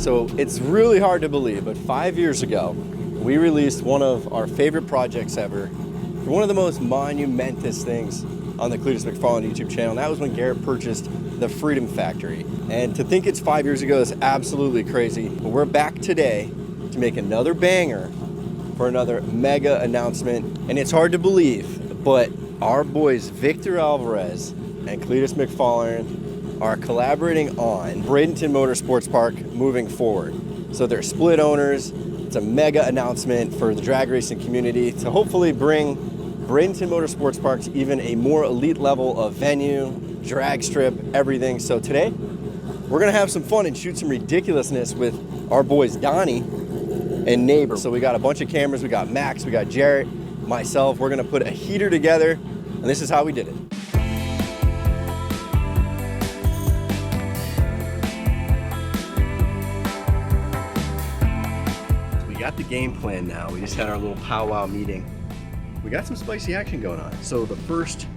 So it's really hard to believe, but 5 years ago, we released one of our favorite projects ever, one of the most monumentous things on the Cleetus McFarlane YouTube channel, and that was when Garrett purchased the Freedom Factory. And to think it's 5 years ago is absolutely crazy, but we're back today to make another banger for another mega announcement. And it's hard to believe, but our boys Victor Alvarez and Cleetus McFarlane are collaborating on Bradenton Motorsports Park moving forward. So they're split owners. It's a mega announcement for the drag racing community to hopefully bring Bradenton Motorsports Park to even a more elite level of venue, drag strip, everything. So today, we're gonna have some fun and shoot some ridiculousness with our boys Donnie and Neighbor. So we got a bunch of cameras, we got Max, we got Jarrett, myself. We're gonna put a heater together, and this is how we did it. Got the game plan now. We just had our little powwow meeting. We got some spicy action going on. So the first,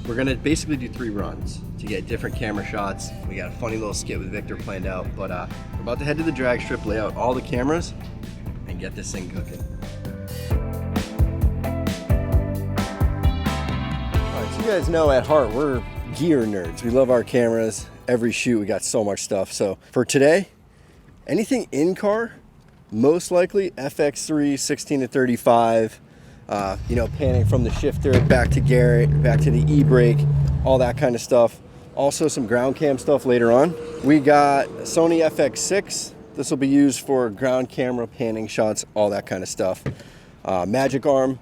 we're gonna basically do 3 runs to get different camera shots. We got a funny little skit with Victor planned out, but we're about to head to the drag strip, lay out all the cameras, and get this thing cooking. All right, so you guys know at heart, we're gear nerds. We love our cameras. Every shoot, we got so much stuff. So for today, anything in car, most likely FX3 16 to 35, you know, panning from the shifter back to Garrett, back to the e-brake, all that kind of stuff. Also some ground cam stuff later on. We got Sony FX6. This will be used for ground camera panning shots, all that kind of stuff. Magic Arm,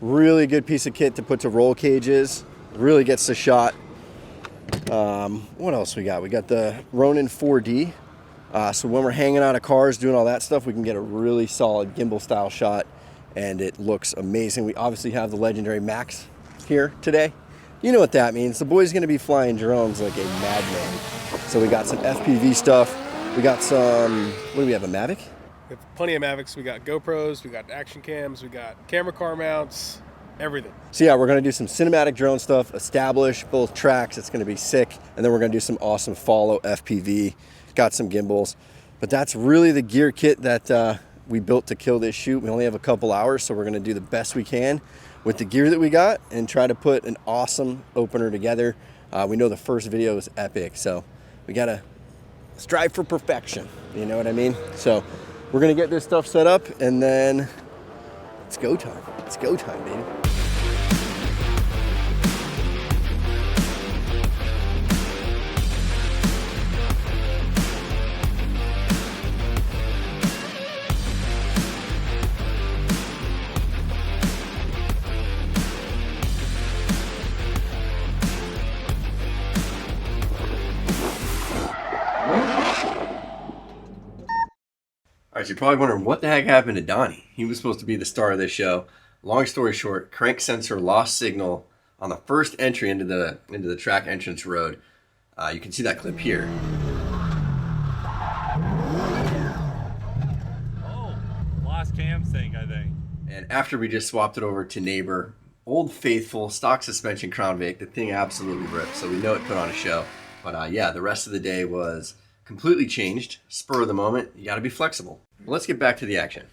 really good piece of kit to put to roll cages. Really gets the shot. What else we got? We got the Ronin 4D. So when we're hanging out of cars, doing all that stuff, we can get a really solid gimbal style shot, and it looks amazing. We obviously have the legendary Max here today. You know what that means. The boy's gonna be flying drones like a madman. So we got some FPV stuff. We got some, what do we have, a Mavic? We have plenty of Mavics. We got GoPros, we got action cams, we got camera car mounts, everything. So yeah, we're gonna do some cinematic drone stuff, establish both tracks. It's gonna be sick. And then we're gonna do some awesome follow FPV. Got some gimbals, but that's really the gear kit that we built to kill this shoot. We only have a couple hours, so we're gonna do the best we can with the gear that we got and try to put an awesome opener together. We know the first video is epic, so we gotta strive for perfection, you know what I mean? So we're gonna get this stuff set up, and then it's go time. It's go time, baby. All right, so you're probably wondering what the heck happened to Donnie. He was supposed to be the star of this show. Long story short, crank sensor lost signal on the first entry into the track entrance road. You can see that clip here. Oh, lost cam sync, I think. And after we just swapped it over to Neighbor, old faithful stock suspension Crown Vic, the thing absolutely ripped. So we know it put on a show. But yeah, the rest of the day was completely changed, spur of the moment. You got to be flexible. Well, let's get back to the action.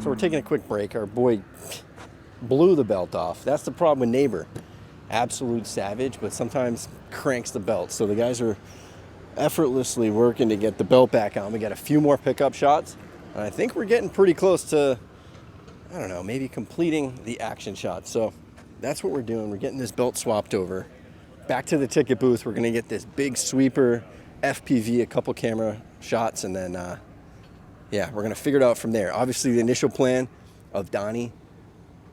So we're taking a quick break. Our boy blew the belt off. That's the problem with Neighbor. Absolute savage, but sometimes cranks the belt. So the guys are effortlessly working to get the belt back on. We got a few more pickup shots, and I think we're getting pretty close to, I don't know, maybe completing the action shot. So that's what we're doing. We're getting this belt swapped over. Back to the ticket booth. We're gonna get this big sweeper, FPV, a couple camera shots, and then yeah, we're gonna figure it out from there. Obviously the initial plan of Donnie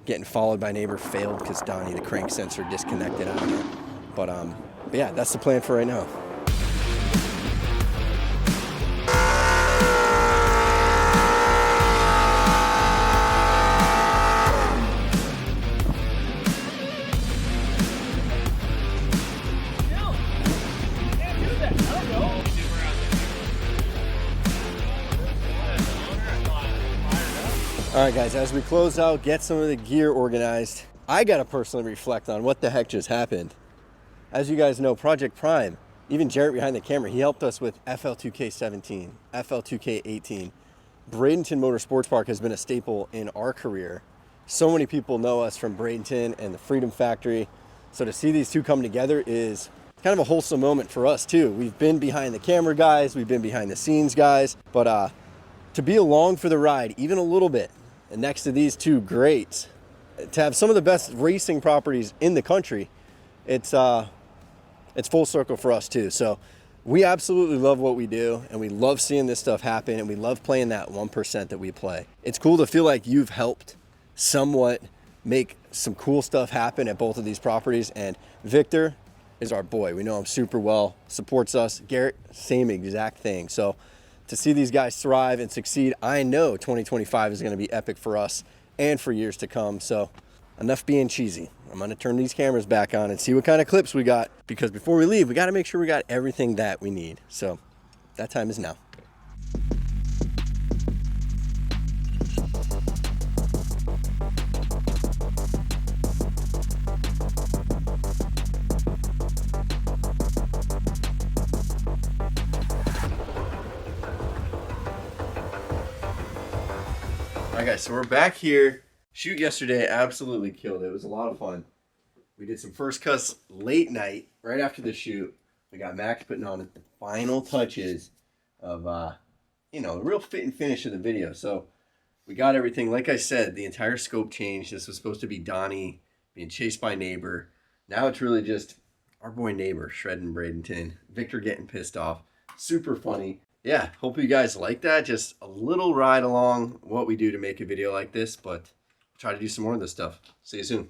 getting followed by Neighbor failed because Donnie, the crank sensor, disconnected. I don't know. But yeah, that's the plan for right now. All right, guys, as we close out, get some of the gear organized, I got to personally reflect on what the heck just happened. As you guys know, Project Priime, even Jarrett behind the camera, he helped us with FL2K17, FL2K18. Bradenton Motorsports Park has been a staple in our career. So many people know us from Bradenton and the Freedom Factory. So to see these two come together is kind of a wholesome moment for us too. We've been behind the camera guys, we've been behind the scenes guys, but to be along for the ride, even a little bit, and next to these two greats, to have some of the best racing properties in the country, it's full circle for us too. So we absolutely love what we do, and we love seeing this stuff happen, and we love playing that 1% that we play. It's cool to feel like you've helped somewhat make some cool stuff happen at both of these properties. And Victor is our boy. We know him super well, supports us. Garrett, same exact thing. So to see these guys thrive and succeed, I know 2025 is going to be epic for us and for years to come. So enough being cheesy. I'm going to turn these cameras back on and see what kind of clips we got, because before we leave, we got to make sure we got everything that we need. So that time is now. All right, guys, so we're back here. Shoot yesterday absolutely killed it. It was a lot of fun. We did some first cuts late night, right after the shoot. We got Max putting on the final touches of, a real fit and finish of the video. So we got everything. Like I said, the entire scope changed. This was supposed to be Donnie being chased by Neighbor. Now it's really just our boy Neighbor shredding Bradenton. Victor getting pissed off. Super funny. Yeah, hope you guys like that. Just a little ride along what we do to make a video like this, but try to do some more of this stuff. See you soon.